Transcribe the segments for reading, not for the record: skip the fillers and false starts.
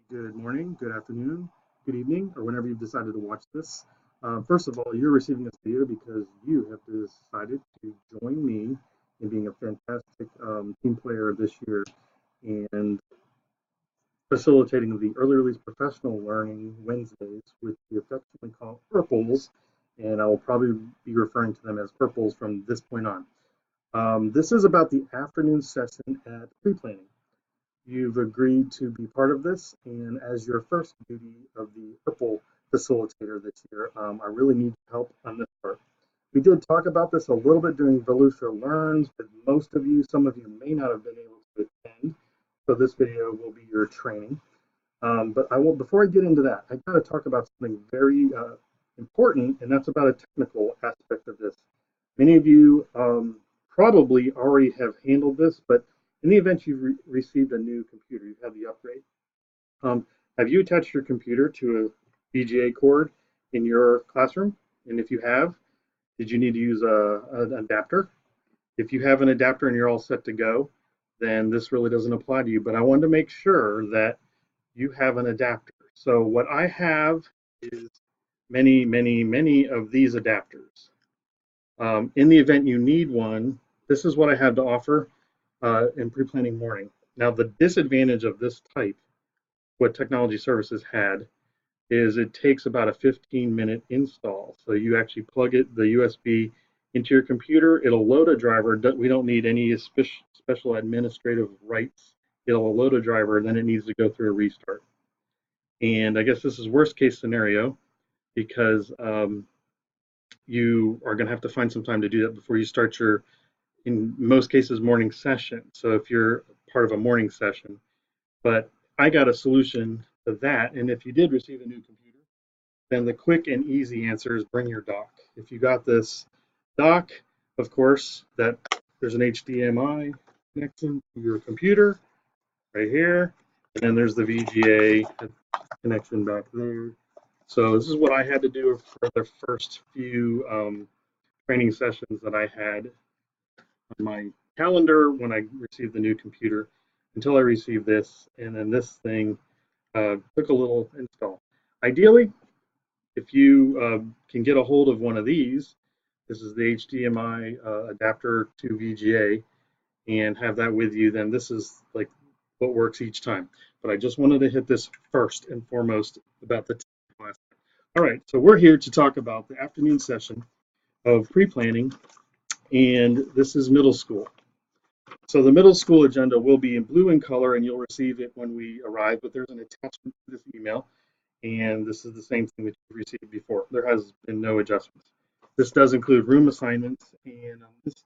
Good morning, good afternoon, good evening, or whenever you've decided to watch this. First of all, you're receiving this video because you have decided to join me in being a fantastic team player this year and facilitating the Early Release Professional Learning Wednesdays, which we affectionately call Purples, and I will probably be referring to them as Purples from this point on. This is about the afternoon session at pre-planning. You've agreed to be part of this, and as your first duty of the Purple facilitator this year, I really need help on this part. We did talk about this a little bit during Volusia Learns, but most of you, some of you may not have been able to attend, so this video will be your training. But before I get into that, I got to talk about something very important, and that's about a technical aspect of this. Many of you probably already have handled this, but in the event you've received a new computer, you've had the upgrade. Have you attached your computer to a VGA cord in your classroom? And if you have, did you need to use an adapter? If you have an adapter and you're all set to go, then this really doesn't apply to you. But I wanted to make sure that you have an adapter. So what I have is many of these adapters. In the event you need one, this is what I have to offer in pre-planning morning. Now, the disadvantage of this type, what Technology Services had, is it takes about a 15-minute install. So you actually plug the USB into your computer. It'll load a driver. We don't need any special administrative rights. It'll load a driver, and then it needs to go through a restart. And I guess this is worst case scenario because you are going to have to find some time to do that before you start your, in most cases, morning session. So if you're part of a morning session, but I got a solution to that. And if you did receive a new computer, then the quick and easy answer is bring your dock. If you got this dock, of course, that there's an HDMI connection to your computer right here, and then there's the VGA connection back there. So this is what I had to do for the first few training sessions that I had on my calendar when I received the new computer until I received this, and then this thing took a little install. Ideally, if you can get a hold of one of these, this is the HDMI adapter to VGA, and have that with you, then this is like what works each time. But I just wanted to hit this first and foremost about the class. All right, so we're here to talk about the afternoon session of pre-planning, and this is middle school. So the middle school agenda will be in blue in color, and you'll receive it when we arrive, but there's an attachment to this email, and this is the same thing that you've received before. There has been no adjustments. This does include room assignments, and this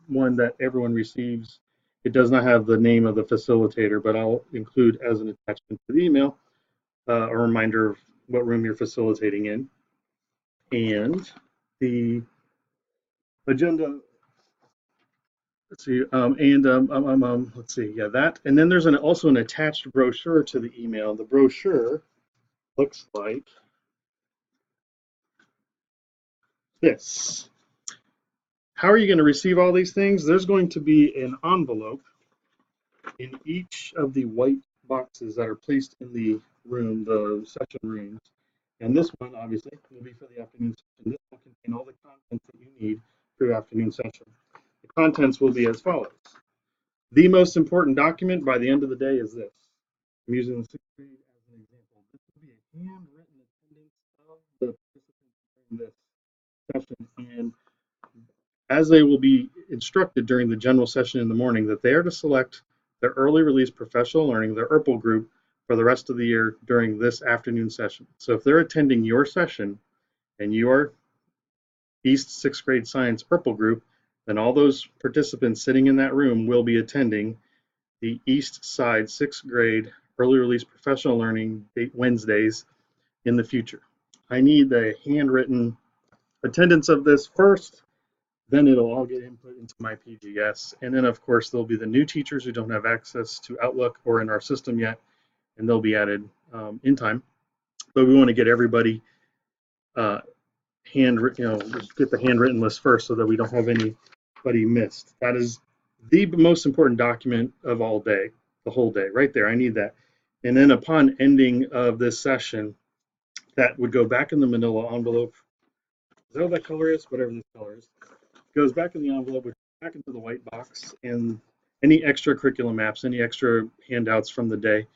one that everyone receives, it does not have the name of the facilitator, but I'll include as an attachment to the email a reminder of what room you're facilitating in. And the agenda, let's see, let's see, yeah, that. And then there's also an attached brochure to the email. The brochure looks like this. How are you going to receive all these things? There's going to be an envelope in each of the white boxes that are placed in the room, the session rooms. And this one, obviously, will be for the afternoon session. This will contain all the content that you need for your afternoon session. The contents will be as follows. The most important document by the end of the day is this. I'm using the sixth grade as an example. This will be a handwritten attendance of the participants during this session. And as they will be instructed during the general session in the morning, that they are to select their early release professional learning, their ERPL group, for the rest of the year during this afternoon session. So if they're attending your session and you are East sixth grade science ERPL group, then all those participants sitting in that room will be attending the East Side sixth grade early release professional learning Wednesdays in the future. I need the handwritten attendance of this first, then it'll all get input into my PGS. And then of course, there'll be the new teachers who don't have access to Outlook or in our system yet, and they'll be added in time. But we want to get everybody get the handwritten list first so that we don't have anybody missed. That is the most important document of all day, the whole day, right there. I need that. And then upon ending of this session, that would go back in the manila envelope. Is that what that color is? Whatever this color is. Goes back in the envelope, would go back into the white box, and any extra curriculum maps, any extra handouts from the day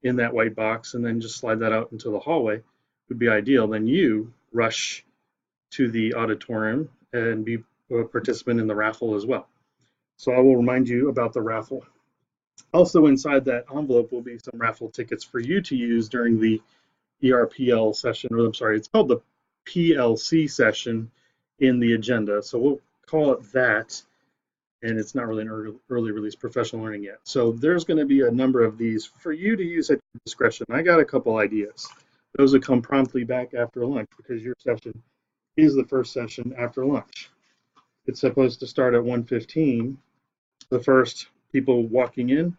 in that white box, and then just slide that out into the hallway would be ideal. Then you rush to the auditorium and be a participant in the raffle as well. So I will remind you about the raffle. Also inside that envelope will be some raffle tickets for you to use during the ERPL session, or I'm sorry, it's called the PLC session in the agenda. So we'll call it that, and it's not really an early release professional learning yet. So there's going to be a number of these for you to use at your discretion. I got a couple ideas. Those will come promptly back after lunch because your session is the first session after lunch. It's supposed to start at 1:15. The first people walking in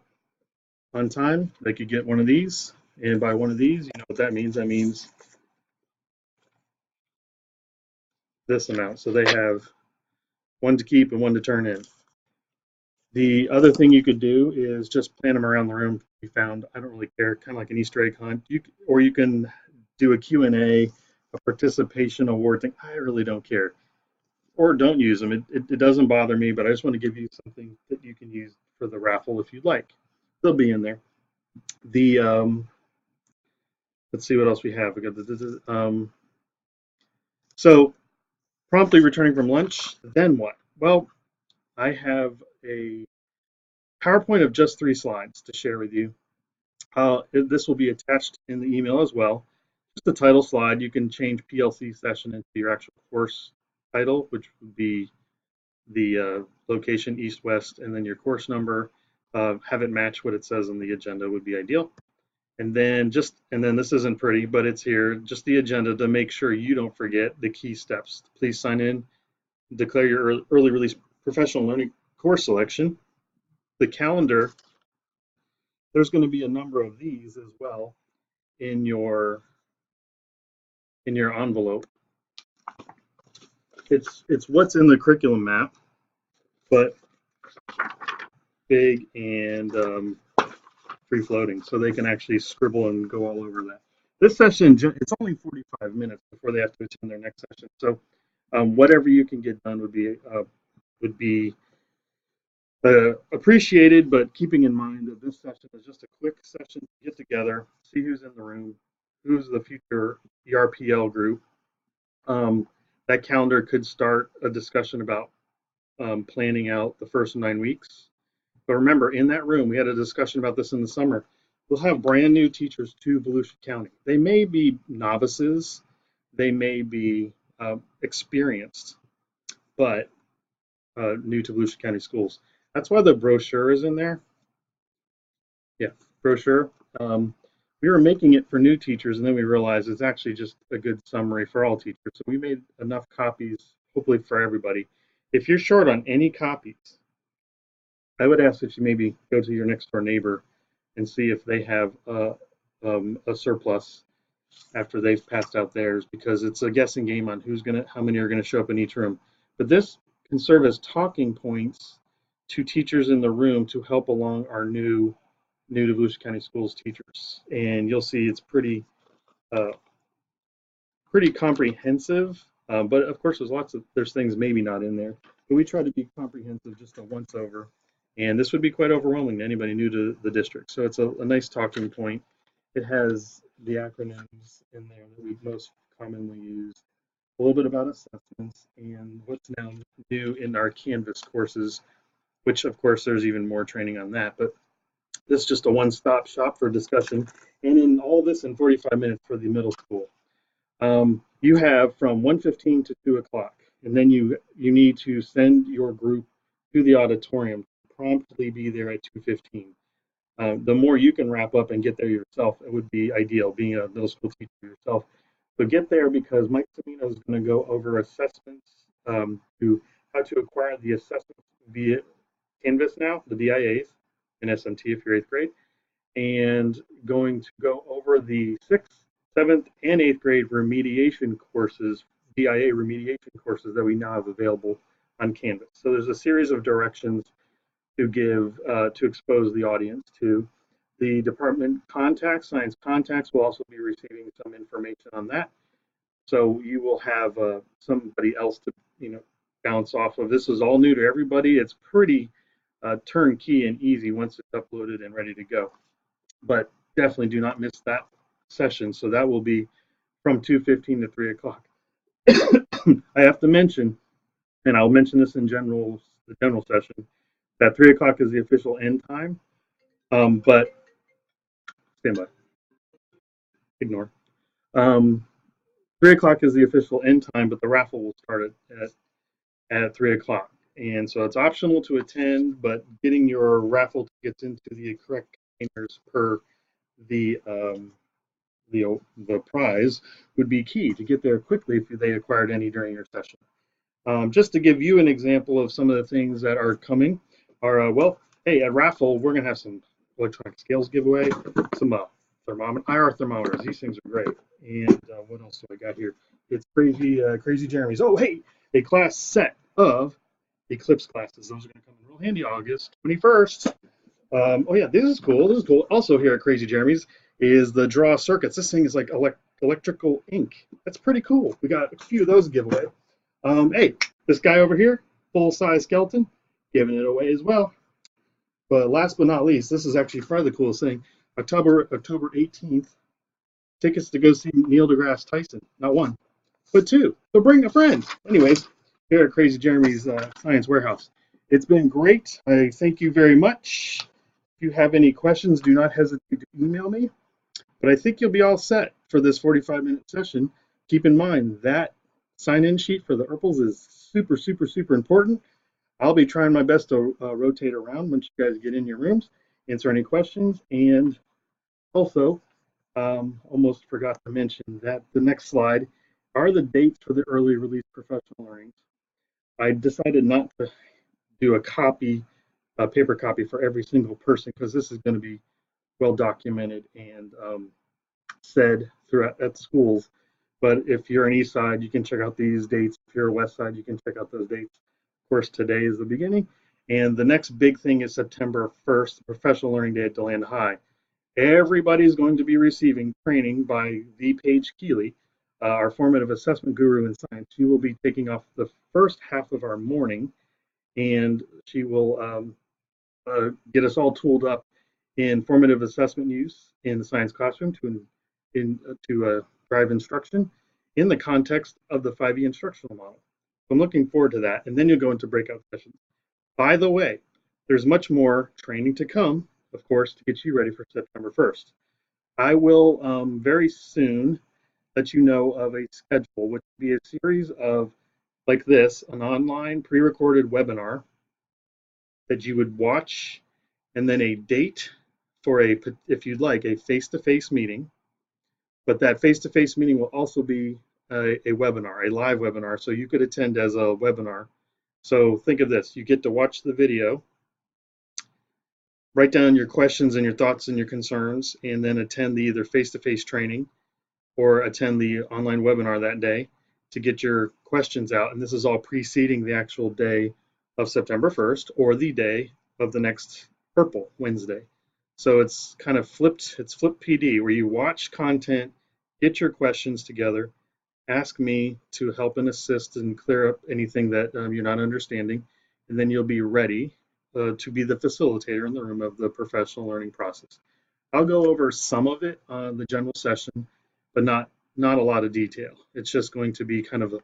on time, they could get one of these. And by one of these, you know what that means. That means this amount. So they have one to keep and one to turn in. The other thing you could do is just plant them around the room. We found, I don't really care, kind of like an Easter egg hunt. Or you can do a Q&A, a participation award thing. I really don't care. Or don't use them. It doesn't bother me, but I just want to give you something that you can use for the raffle if you'd like. They'll be in there. The let's see what else we have. We got so promptly returning from lunch. Then what? Well, I have a PowerPoint of just 3 slides to share with you. This will be attached in the email as well. Just the title slide. You can change PLC session into your actual course title, which would be the location, east, west, and then your course number. Have it match what it says in the agenda would be ideal. And then this isn't pretty, but it's here, just the agenda to make sure you don't forget the key steps. Please sign in, declare your early release professional learning course selection. The calendar, there's going to be a number of these as well in your envelope. It's what's in the curriculum map, but big and free floating, so they can actually scribble and go all over that. This session, it's only 45 minutes before they have to attend their next session. So whatever you can get done would be appreciated, but keeping in mind that this session is just a quick session to get together, see who's in the room, who's the future ERPL group. That calendar could start a discussion about planning out the first 9 weeks. But remember, in that room, we had a discussion about this in the summer. We'll have brand new teachers to Volusia County. They may be novices, they may be experienced, but new to Volusia County schools. That's why the brochure is in there. Yeah, brochure. We were making it for new teachers, and then we realized it's actually just a good summary for all teachers. So we made enough copies, hopefully for everybody. If you're short on any copies, I would ask that you maybe go to your next door neighbor and see if they have a surplus after they've passed out theirs, because it's a guessing game on how many are gonna show up in each room. But this can serve as talking points to teachers in the room to help along our new to Volusia County Schools teachers. And you'll see it's pretty comprehensive, but of course there's things maybe not in there. But we try to be comprehensive, just a once over. And this would be quite overwhelming to anybody new to the district. So it's a nice talking point. It has the acronyms in there that we most commonly use, a little bit about assessments, and what's now new in our Canvas courses, which of course there's even more training on that. But this is just a one-stop shop for discussion. And in all this in 45 minutes for the middle school. You have from 1:15 to 2 o'clock, and then you need to send your group to the auditorium, promptly be there at 2:15. The more you can wrap up and get there yourself, it would be ideal, being a middle school teacher yourself. So get there, because Mike Semino is going to go over assessments, to how to acquire the assessments via Canvas now, the DIAs, and SMT if you're 8th grade, and going to go over the 6th, 7th, and 8th grade remediation courses, DIA remediation courses that we now have available on Canvas. So there's a series of directions to give, to expose the audience to. The department contacts, science contacts, will also be receiving some information on that. So you will have somebody else to, bounce off of. This is all new to everybody. It's pretty turnkey and easy once it's uploaded and ready to go. But definitely do not miss that session. So that will be from 2:15 to 3 o'clock. I have to mention, and I'll mention this in the general session, that 3 o'clock is the official end time. But stand by, ignore. Um, 3 o'clock is the official end time, but the raffle will start at 3 o'clock. And so it's optional to attend, but getting your raffle tickets into the correct containers per the the prize would be key to get there quickly if they acquired any during your session. Just to give you an example of some of the things that are coming are, well, hey, at raffle, we're going to have some electronic scales giveaway, some IR thermometers. These things are great. And what else do I got here? It's Crazy Jeremy's. Oh, hey, a class set of Eclipse classes. Those are going to come in real handy August 21st. Oh, yeah, this is cool. This is cool. Also here at Crazy Jeremy's is the draw circuits. This thing is like electrical ink. That's pretty cool. We got a few of those giveaway. Hey, this guy over here, full-size skeleton, giving it away as well. But last but not least, this is actually probably the coolest thing. October 18th, tickets to go see Neil deGrasse Tyson. Not one, but two. So bring a friend. Anyways, here at Crazy Jeremy's Science Warehouse. It's been great. I thank you very much. If you have any questions, do not hesitate to email me. But I think you'll be all set for this 45-minute session. Keep in mind that sign-in sheet for the ERPLs is super, super, super important. I'll be trying my best to rotate around once you guys get in your rooms, answer any questions, and also almost forgot to mention that the next slide are the dates for the early release professional learnings. I decided not to do a paper copy for every single person because this is going to be well documented and said throughout at schools. But if you're an east side, you can check out these dates. If you're a west side, you can check out those dates. Of course, today is the beginning. And the next big thing is September 1st, Professional Learning Day at DeLand High. Everybody's going to be receiving training by the Paige Keeley, our formative assessment guru in science. She will be taking off the first half of our morning, and she will get us all tooled up in formative assessment use in the science classroom to drive instruction in the context of the 5E instructional model. So I'm looking forward to that. And then you'll go into breakout sessions. By the way, there's much more training to come, of course, to get you ready for September 1st. I will very soon let you know of a schedule, which will be a series of, like this, an online pre-recorded webinar that you would watch, and then a date for if you'd like, a face-to-face meeting. But that face-to-face meeting will also be a webinar, a live webinar, so you could attend as a webinar. So think of this, you get to watch the video, write down your questions and your thoughts and your concerns, and then attend the either face-to-face training or attend the online webinar that day to get your questions out. And this is all preceding the actual day of September 1st or the day of the next Purple Wednesday. So it's kind of flipped PD, where you watch content, get your questions together, ask me to help and assist and clear up anything that you're not understanding, and then you'll be ready to be the facilitator in the room of the professional learning process. I'll go over some of it on the general session, but not a lot of detail. It's just going to be kind of a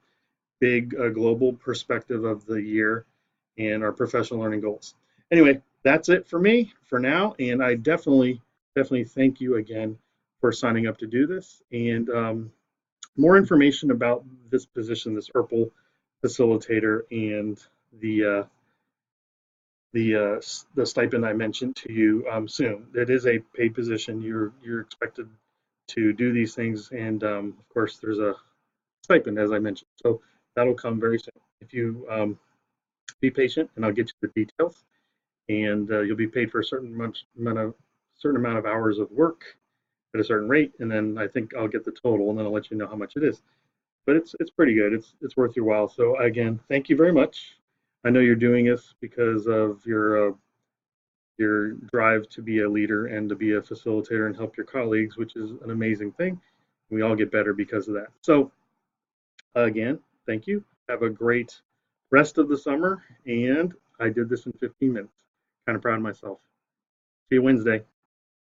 big global perspective of the year and our professional learning goals. Anyway, that's it for me for now, and I definitely thank you again for signing up to do this. And more information about this position, this ERPL facilitator, and the stipend I mentioned to you soon. It is a paid position. You're expected to do these things, and of course, there's a stipend, as I mentioned. So that'll come very soon. If you be patient, and I'll get you the details. And you'll be paid for a certain amount of hours of work at a certain rate, and then I think I'll get the total, and then I'll let you know how much it is. But it's pretty good. It's worth your while. So again, thank you very much. I know you're doing this because of your your drive to be a leader and to be a facilitator and help your colleagues, which is an amazing thing. We all get better because of that. So again, thank you. Have a great rest of the summer. And I did this in 15 minutes. Kind of proud of myself. See you Wednesday.